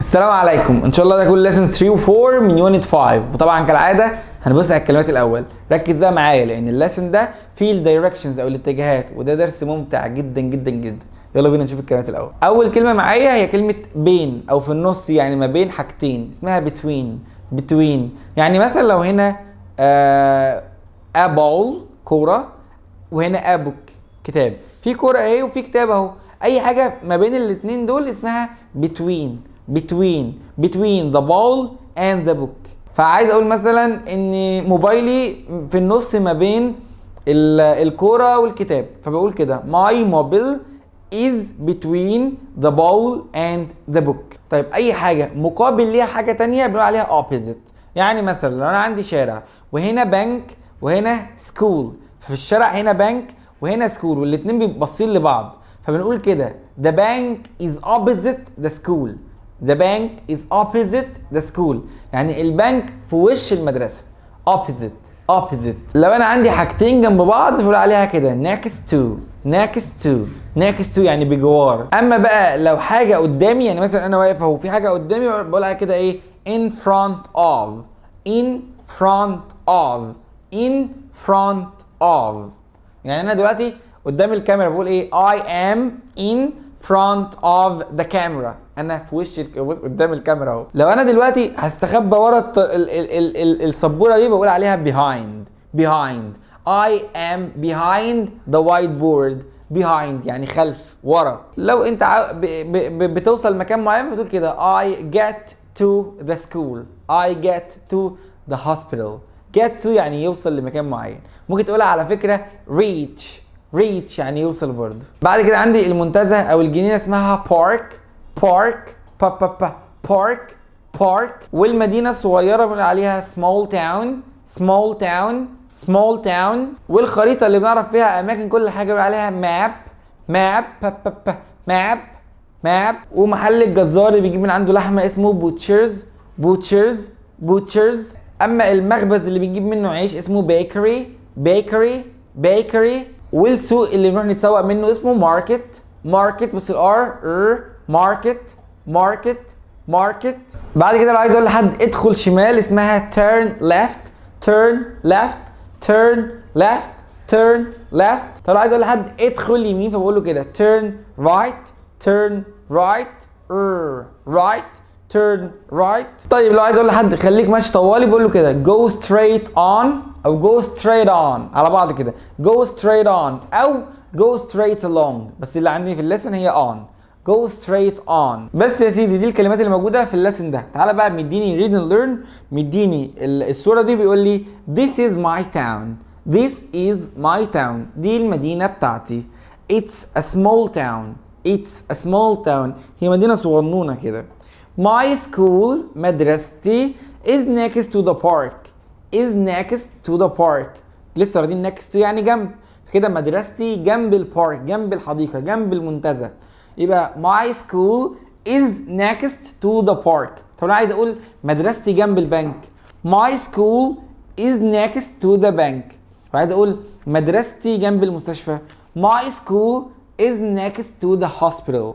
السلام عليكم. ان شاء الله ده كل ليسن 3 و4 من يونت 5. وطبعا كالعاده هنبص على الكلمات الاول. ركز بقى معايا لان الليسن ده فيه الدايركشنز او الاتجاهات، وده درس ممتع جدا جدا جدا. يلا بينا نشوف الكلمات الاول. اول كلمه معايا هي كلمه بين او في النص، يعني ما بين حاجتين، اسمها between. يعني مثلا لو هنا a ball كوره، وهنا a book كتاب. في كوره اهي وفي كتاب اهو. اي حاجه ما بين الاثنين دول اسمها between the ball and the book. فعايز اقول مثلا ان موبايلي في النص ما بين الكوره والكتاب، فبقول كده my mobile is between the ball and the book. طيب اي حاجه مقابل ليها حاجه تانية بنقول عليها opposite. يعني مثلا لو انا عندي شارع وهنا بنك وهنا سكول، ففي الشارع هنا بنك وهنا سكول والاتنين باصين لبعض، فبنقول كده the bank is opposite the school. the bank is opposite the school. يعني البنك في وش المدرسة. opposite. لو انا عندي حاجتين جنب بعض بقول عليها كده next to يعني بجوار. اما بقى لو حاجة قدامي، يعني مثلا انا واقف اهو في حاجة قدامي بقول عليها كده ايه in front of. يعني انا دلوقتي قدام الكاميرا بقول ايه I am in front of the camera. انا في وش قدام الكاميرا اهو. لو انا دلوقتي هستخبى ورا السبوره دي بقول عليها behind. I am behind the whiteboard. behind يعني خلف، ورا. لو انت بتوصل مكان معين بتقول كده I get to the school. I get to the hospital. get to يعني يوصل لمكان معين. ممكن تقولها على فكرة reach يعني يوصل برضه. بعد كده عندي المنتزه او الجنينة اسمها park. والمدينة الصغيرة بنقول عليها small town. والخريطة اللي بنعرف فيها اماكن كل حاجة بنقول عليها map. ومحل الجزار اللي بيجيب من عنده لحمة اسمه butchers. اما المخبز اللي بنجيب منه عيش اسمه bakery. والسوق اللي بنروح نتسوق منه اسمه market بس market. بعد كده لو عايز اقول لحد ادخل شمال اسمها turn left. طب لو عايز اقول لحد ادخل يمين فبقول له كده turn right. طيب لو عايز اقول لحد خليك ماشي طوالي بقول له كده go straight on او go straight on على بعض كده. go straight on او go straight along، بس اللي عندي في الليسن هي on. go straight on. بس يا سيدي دي الكلمات اللي موجوده في الليسن ده. تعالى بقى مديني read and learn. مديني الصوره دي بيقول لي this is my town. دي المدينه بتاعتي. it's a small town. هي مدينه صغنونه كده. My school مدرستي is next to the park. لسه واخدين next to يعني جنب، كده مدرستي جنب البارك، جنب الحديقة، جنب المنتزه. يبقى my school is next to the park. طب انا عايز اقول مدرستي جنب البنك. my school is next to the bank. وعايز اقول مدرستي جنب المستشفى. my school is next to the hospital.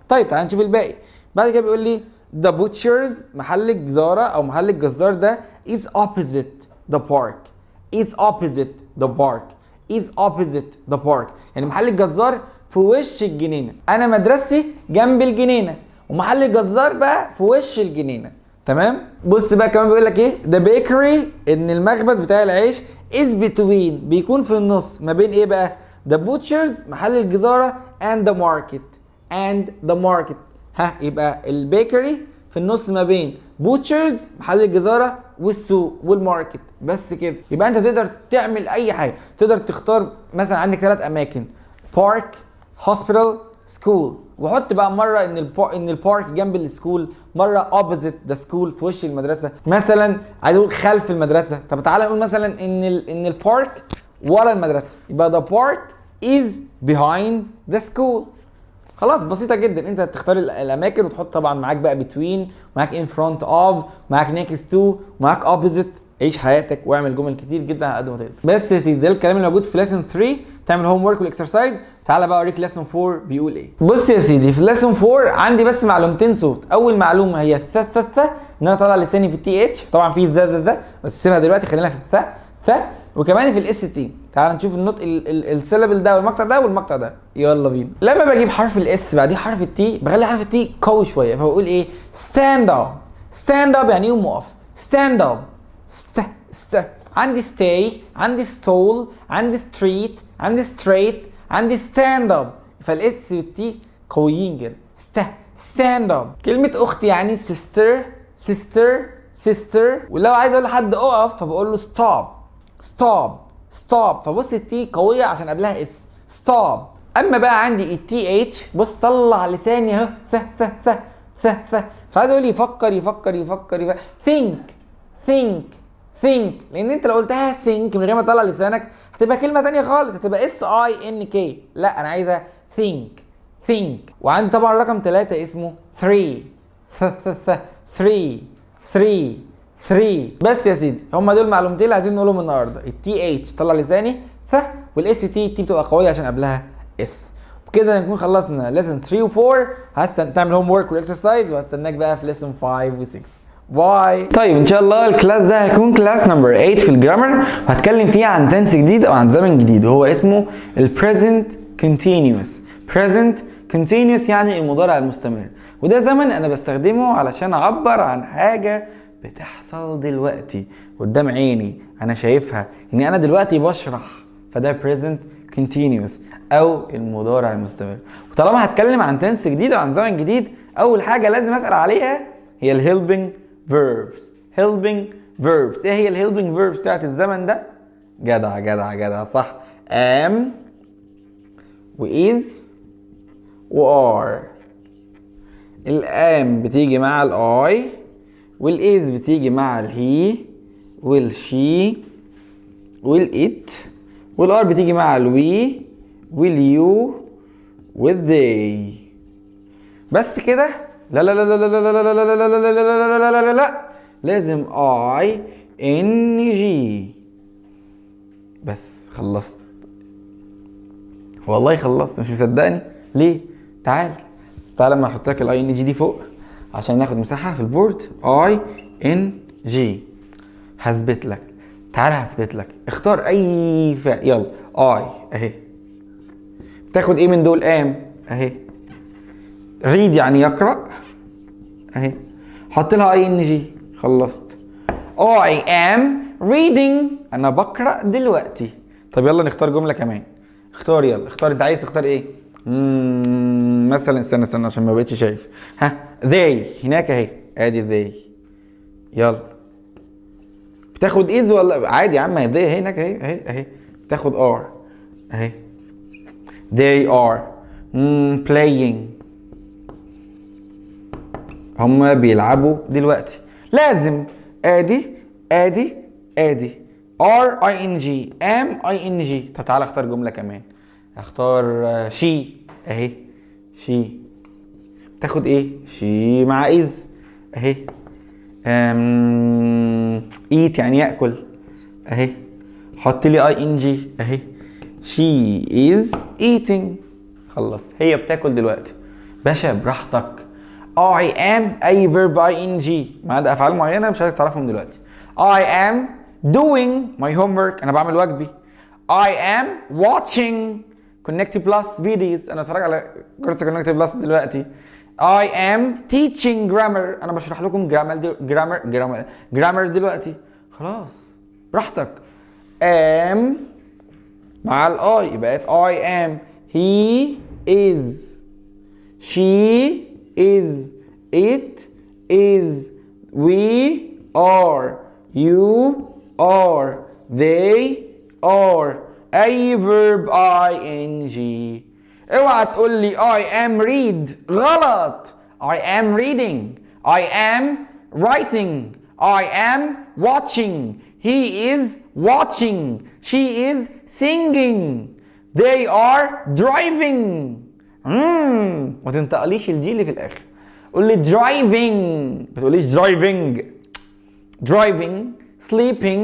طيب تعال نشوف الباقي. بعد كده بيقول لي the butchers محل الجزارة او محل الجزار ده is opposite the park. يعني محل الجزار في وش الجنينة. انا مدرستي جنب الجنينة ومحل الجزار بقى في وش الجنينة. تمام. بص بقى كمان بيقول لك ايه the bakery ان المخبز بتاع العيش is between بيكون في النص ما بين ايه بقى the butchers محل الجزارة and the market. يبقى البيكري في النص ما بين بوتشرز محل الجزارة والسوق والماركت. بس كده يبقى انت تقدر تعمل اي حاجة. تقدر تختار مثلا عندك 3 اماكن بارك، هوسبيتال، سكول، وحط بقى مرة ان البارك جنب السكول، مرة اوبوزيت ذا سكول في وش المدرسة. مثلا عايز اقول خلف المدرسة. طب تعالى نقول مثلا ان البارك ورا المدرسة، يبقى the park is behind the school. خلاص بسيطة جدا. انت تختار الاماكن وتحط طبعا معاك بقى between، معاك in front of، معاك next to، معاك opposite. عيش حياتك واعمل جمل كتير جدا على قد ما تقدر. بس يا سيدي ده الكلام اللي موجود في lesson 3. تعمل هوم ورك والاكسرسايز. تعالى بقى اوريك ليسون 4 بيقول ايه. بص يا سيدي، في ليسون 4 عندي بس معلومتين صوت. اول معلومه هي الث ث ث، ان انا طالع لساني في التي اتش، طبعا في ذا بس سيبها دلوقتي، خلينا في الث ث، وكمان في الاس تي. تعالى نشوف النطق السيلابل ده والمقطع ده والمقطع ده، يلا بينا. لما بجيب حرف الاس بعديه حرف التي، بخلي حرف التي قوي شويه، فبقول ايه؟ ستاند اب. ستاند اب يعني يقوم اقف. ستاند اب. عندي stay، عندي stall، عندي street، عندي straight، عندي stand up. فالاس والتي قويين جدا. stand up. كلمة اختي يعني sister. ولو عايز اقول لحد اقف فبقول له stop. فبص التي قوية عشان قبلها اس. stop. اما بقى عندي التي اتش، بص طلع لساني اهو، ث. فعايز اقول يفكر. think. لان انت لو قلتها think من غير ما تطلع لسانك هتبقى كلمه تانية خالص، هتبقى SINK. لا انا عايزها think. وعندي طبعا رقم 3 اسمه 3. 3. بس يا سيدي، هم دول معلومتين اللي عايزين نقولهم النهارده. التي اتش طلع لساني ث، والاس تي بتبقى قويه عشان قبلها اس. وبكده نكون خلصنا ليسن 3 و4. تعمل هوم ورك والاكسرسايز، وهستناك بقى في ليسن 5 و6. باي. طيب ان شاء الله الكلاس ده هيكون كلاس نمبر 8 في الجرامر، وهتكلم فيه عن تنس جديد او عن زمن جديد، وهو اسمه البريزنت كونتينيوس. بريزنت كونتينيوس يعني المضارع المستمر، وده زمن انا بستخدمه علشان اعبر عن حاجه بتحصل دلوقتي قدام عيني، انا شايفها، اني انا دلوقتي بشرح، فده بريزنت كونتينيوس او المضارع المستمر. وطالما هتكلم عن تنس جديد او عن زمن جديد، اول حاجه لازم اسال عليها هي الهيلبنج verbs. ايه هي الهيلبنج verbs بتاعت الزمن ده؟ جدع صح. am و is و are. الام بتيجي مع الاي، والاز بتيجي مع الهي والشي والات، والار بتيجي مع الوي واليو والذي. بس كده؟ لا، لازم اي ان جي. بس خلصت، والله خلصت. مش مصدقني ليه؟ تعال لما احط لك الاي ان جي دي فوق عشان ناخد مساحه في البورد. اي ان جي هثبت لك. تعال هثبت لك. اختار اي فعل، يلا. اي اهي، تاخد ايه من دول؟ ام اهي. ريد يعني يقرأ اهي، حط لها اي ان جي. خلصت. I am reading، انا بقرأ دلوقتي. طب يلا نختار جملة كمان. يلا اختار، انت عايز تختار ايه؟ مثلا استنى عشان ما بقتش شايف. they هناك اهي، ادي they. يلا بتاخد is ولا عادي يا عم؟ they اهي هناك اهي. بتاخد are اهي. they are playing، هما بيلعبوا دلوقتي. لازم ادي are ing am ing. طب تعالى اختار جملة كمان. اختار she اهي. she تاخد ايه؟ she مع is اهي. eat يعني يأكل اهي. حط لي ing اهي. she is eating. خلصت. هي بتاكل دلوقتي. باشا براحتك. I am أي verb ing ما عدا أفعال معينة مش عايزك تعرفهم دلوقتي. I am doing my homework، أنا بعمل واجبي. I am watching Connect Plus videos، أنا بتفرج على كورس Connect Plus دلوقتي. I am teaching grammar، أنا بشرح لكم grammar دلوقتي. خلاص براحتك. am مع الآي يبقى I am. he is، she is، it is، we are، you are، they are. أي verb ing. اوعى تقول لي I am read، غلط. I am reading، I am writing، I am watching، he is watching، she is singing، they are driving. ما تنتقليش الجي اللي في الاخر. قول لي driving، ما تقوليش driving. driving، sleeping،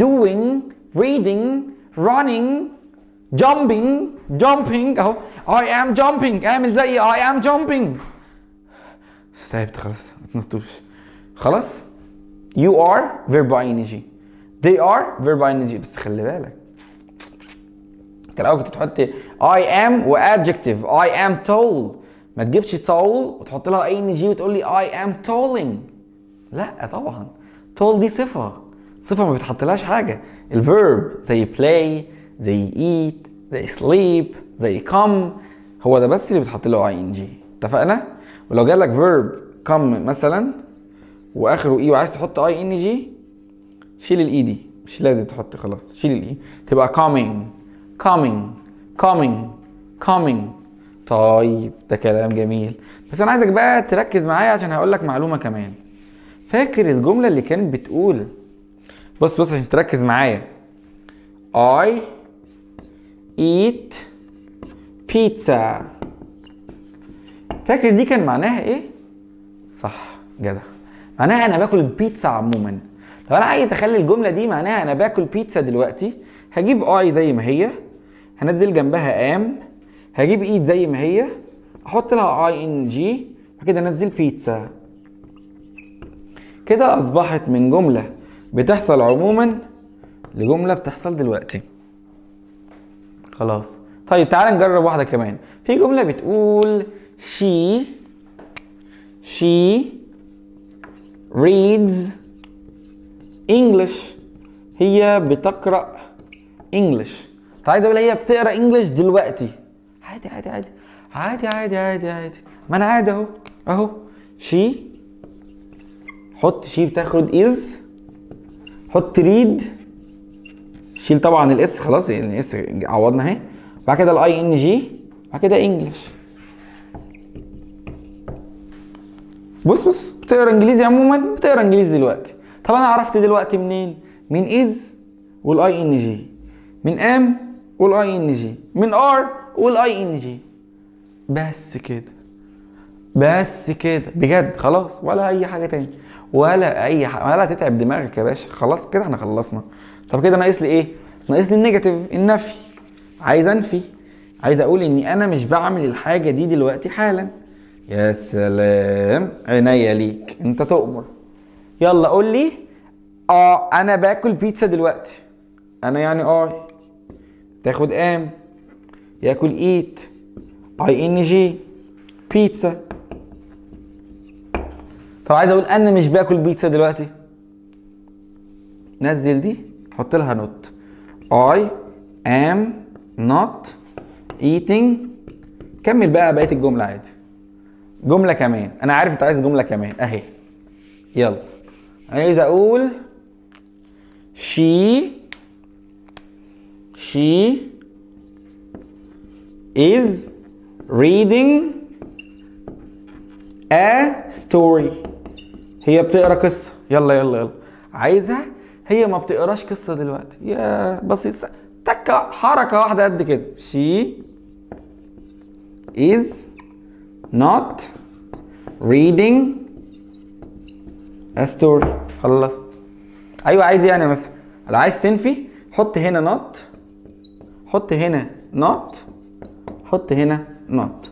doing، reading، running، jumping اهو. I am jumping، اعمل زي I am jumping. تعبت خلاص، ما تنطوش خلاص. You are verb ing. They are verb ing. بس خلي بالك انت الاول كنت تحط I am و adjective I am tall، ما تجيبش tall وتحط لها ing وتقول لي I am talling. لا طبعا tall دي صفة ما بتحطلهاش حاجة. الفيرب زي play، زي eat، زي sleep، زي come، هو ده بس اللي بتحط له ing. اتفقنا؟ ولو جالك verb come مثلا واخره اي وعايز تحط ing، شيل الاي دي، مش لازم تحط، خلاص شيل الاي، تبقى coming. طيب ده كلام جميل، بس انا عايزك بقى تركز معايا عشان هقول لك معلومه كمان. فاكر الجمله اللي كانت بتقول، بص عشان تركز معايا، I eat pizza. فاكر دي كان معناها ايه؟ صح جدع، معناها انا باكل البيتزا عموما. لو انا عايز اخلي الجمله دي معناها انا باكل بيتزا دلوقتي، هجيب اي زي ما هي، هنزل جنبها ام، هجيب ايد زي ما هي، احط لها اي ان جي، بعد كده انزل بيتزا. كده اصبحت من جمله بتحصل عموما لجمله بتحصل دلوقتي. خلاص طيب تعال نجرب واحده كمان. في جمله بتقول she reads English. هي بتقرأ English. عايز اقول هي بتقرأ English دلوقتي. عادي. ما انا عادي اهو. she، حط she بتاخد is، حط read، شيل طبعا الاس خلاص، يعني الاس عوضنا اهي، بعد كده الاي ان جي، بعد كده English. بص بتقرا انجليزي عموما، بتقرا انجليزي دلوقتي. طب انا عرفت دلوقتي منين؟ من از والاي ان جي، من ام والاي ان جي، من ار والاي ان جي. بس كده بجد، خلاص ولا اي حاجه تاني، ولا تتعب دماغك يا باشا. خلاص كده احنا خلصنا. طب كده ناقص لي ايه؟ ناقص لي النيجاتيف، النفي. عايز انفي، عايز اقول اني انا مش بعمل الحاجه دي دلوقتي حالا. يا سلام، عينيا ليك، انت تؤمر. يلا قول لي انا باكل بيتزا دلوقتي. انا يعني تاخد ام، ياكل ايت، اي ان جي، بيتزا. طب عايز اقول انا مش باكل بيتزا دلوقتي، نزل دي، حط لها نوت. I am not eating. كمل بقى بقية الجملة عادي. جملة كمان، انا عارف انت عايز جملة كمان اهي. يلا عايز اقول she is reading a story. هي بتقرا قصة. يلا عايزها، هي ما بتقراش قصة دلوقتي، يا بسيط، تكة حركة واحدة قد كده. she is not reading a story. خلصت. ايوه عايز يعني مثلا لو عايز تنفي، حط هنا not، حط هنا not، حط هنا not،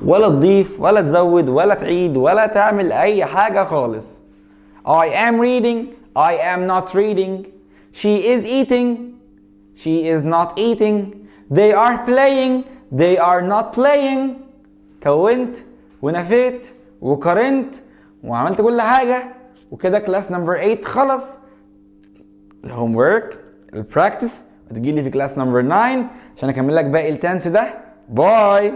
ولا تضيف ولا تزود ولا تعيد ولا تعمل اي حاجة خالص. I am reading، I am not reading. She is eating، she is not eating. They are playing، they are not playing. كونت ونفيت وقارنت وعملت كل حاجة، وكده كلاس نمبر 8 خلص. الهوم ورك، البراكتس، وتجيلي في كلاس نمبر 9 عشان اكمل لك باقي التنس ده. باي.